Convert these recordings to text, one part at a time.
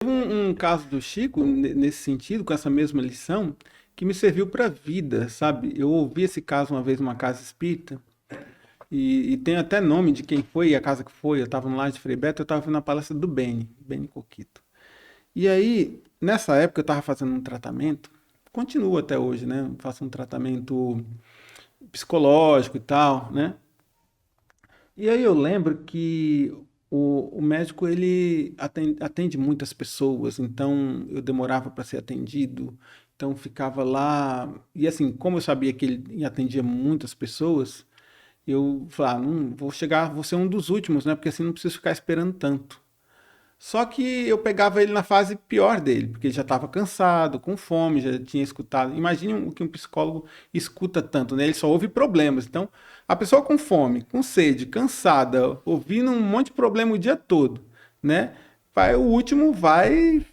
Um caso do Chico, nesse sentido, com essa mesma lição, que me serviu para a vida, sabe? Eu ouvi esse caso uma vez numa casa espírita, e tem até nome de quem foi e a casa que foi. Eu estava no Lar de Frei Beto, eu estava vendo a palestra do Beni Coquito. E aí, nessa época, eu estava fazendo um tratamento, continuo até hoje, né? Faço um tratamento psicológico e tal, né? E aí eu lembro que o médico ele atende muitas pessoas, então eu demorava para ser atendido, então ficava lá. E assim, como eu sabia que ele atendia muitas pessoas, eu falei, não, vou chegar, vou ser um dos últimos, né? Porque assim não preciso ficar esperando tanto. Só que eu pegava ele na fase pior dele, porque ele já estava cansado, com fome, já tinha escutado. Imagine o que um psicólogo escuta tanto, né? Ele só ouve problemas. Então, a pessoa com fome, com sede, cansada, ouvindo um monte de problema o dia todo, né? O último vai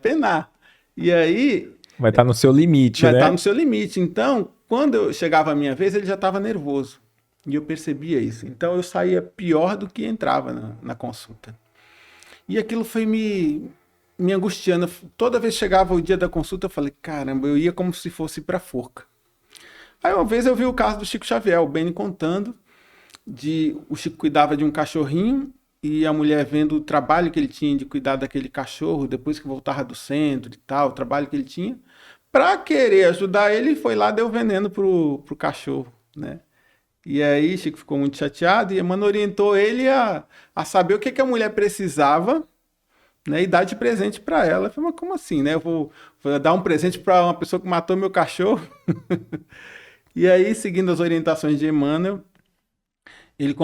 penar. E aí Vai estar no seu limite, vai né? estar no seu limite. Então, quando eu chegava a minha vez, ele já estava nervoso. E eu percebia isso. Então eu saía pior do que entrava na consulta. E aquilo foi me angustiando. Toda vez que chegava o dia da consulta, eu falei, caramba, eu ia como se fosse para a forca. Aí uma vez eu vi o caso do Chico Xavier, o Beni contando, o Chico cuidava de um cachorrinho e a mulher vendo o trabalho que ele tinha de cuidar daquele cachorro, depois que voltava do centro e tal, o trabalho que ele tinha, para querer ajudar ele, foi lá, deu veneno pro cachorro, né? E aí Chico ficou muito chateado e Emmanuel orientou ele a saber o que a mulher precisava, né, e dar de presente para ela. Eu falei, mas como assim, né? Eu vou dar um presente para uma pessoa que matou meu cachorro? E aí, seguindo as orientações de Emmanuel, ele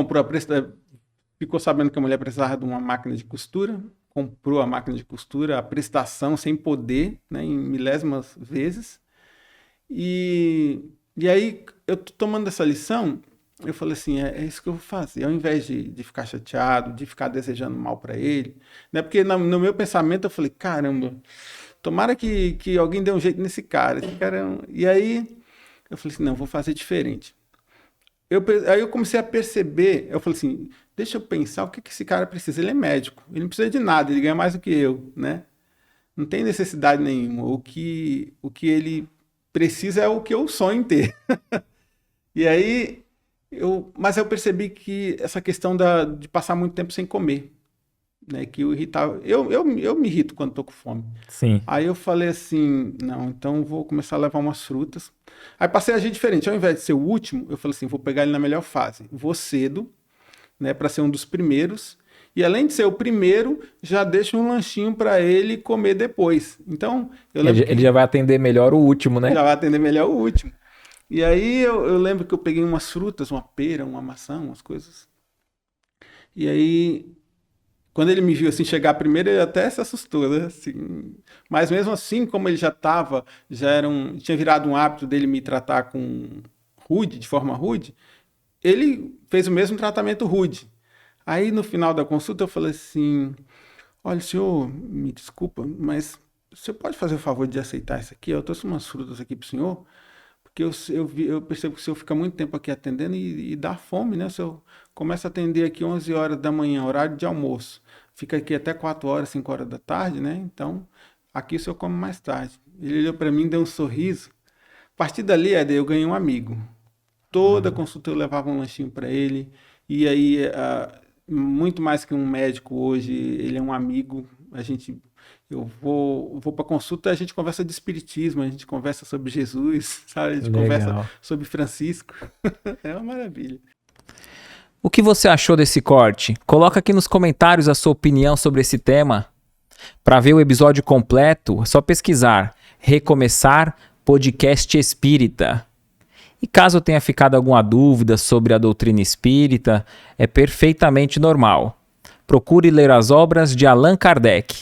ficou sabendo que a mulher precisava de uma máquina de costura, comprou a máquina de costura, a prestação sem poder, né, em milésimas vezes. E aí, eu tô tomando essa lição, eu falei assim, é isso que eu vou fazer. Ao invés de ficar chateado, de ficar desejando mal para ele, né? Porque no meu pensamento eu falei, caramba, tomara que alguém dê um jeito nesse cara. Esse cara E aí eu falei assim, não, vou fazer diferente. Aí eu comecei a perceber, eu falei assim, deixa eu pensar o que esse cara precisa. Ele é médico, ele não precisa de nada, ele ganha mais do que eu, né? Não tem necessidade nenhuma. O que ele precisa é o que eu sonho em ter. E aí, mas eu percebi que essa questão de passar muito tempo sem comer, né, que eu irritava. Eu me irrito quando tô com fome. Sim. Aí eu falei assim, não, então vou começar a levar umas frutas. Aí passei a agir diferente. Ao invés de ser o último, eu falei assim, vou pegar ele na melhor fase. Vou cedo, né, para ser um dos primeiros. E além de ser o primeiro, já deixo um lanchinho para ele comer depois. Então, Ele já vai atender melhor o último, né? Já vai atender melhor o último. E aí eu lembro que eu peguei umas frutas, uma pera, uma maçã, umas coisas. E aí, quando ele me viu assim chegar primeiro, ele até se assustou, né? Assim, mas mesmo assim, como ele tinha virado um hábito dele me tratar de forma rude, ele fez o mesmo tratamento rude. Aí no final da consulta eu falei assim, olha, senhor, me desculpa, mas você pode fazer o favor de aceitar isso aqui? Eu trouxe umas frutas aqui para o senhor, porque eu percebo que o senhor fica muito tempo aqui atendendo e dá fome, né? O senhor começa a atender aqui 11 horas da manhã, horário de almoço, fica aqui até 4 horas, 5 horas da tarde, né? Então, aqui o senhor come mais tarde. Ele olhou para mim, deu um sorriso. A partir dali, Éder, eu ganhei um amigo. Toda consulta eu levava um lanchinho para ele, e aí, muito mais que um médico hoje, ele é um amigo. Eu vou para consulta, a gente conversa de espiritismo, a gente conversa sobre Jesus, sabe? A gente conversa sobre Francisco. É uma maravilha. O que você achou desse corte? Coloca aqui nos comentários a sua opinião sobre esse tema. Para ver o episódio completo, é só pesquisar Recomeçar Podcast Espírita. E caso tenha ficado alguma dúvida sobre a doutrina espírita, é perfeitamente normal. Procure ler as obras de Allan Kardec.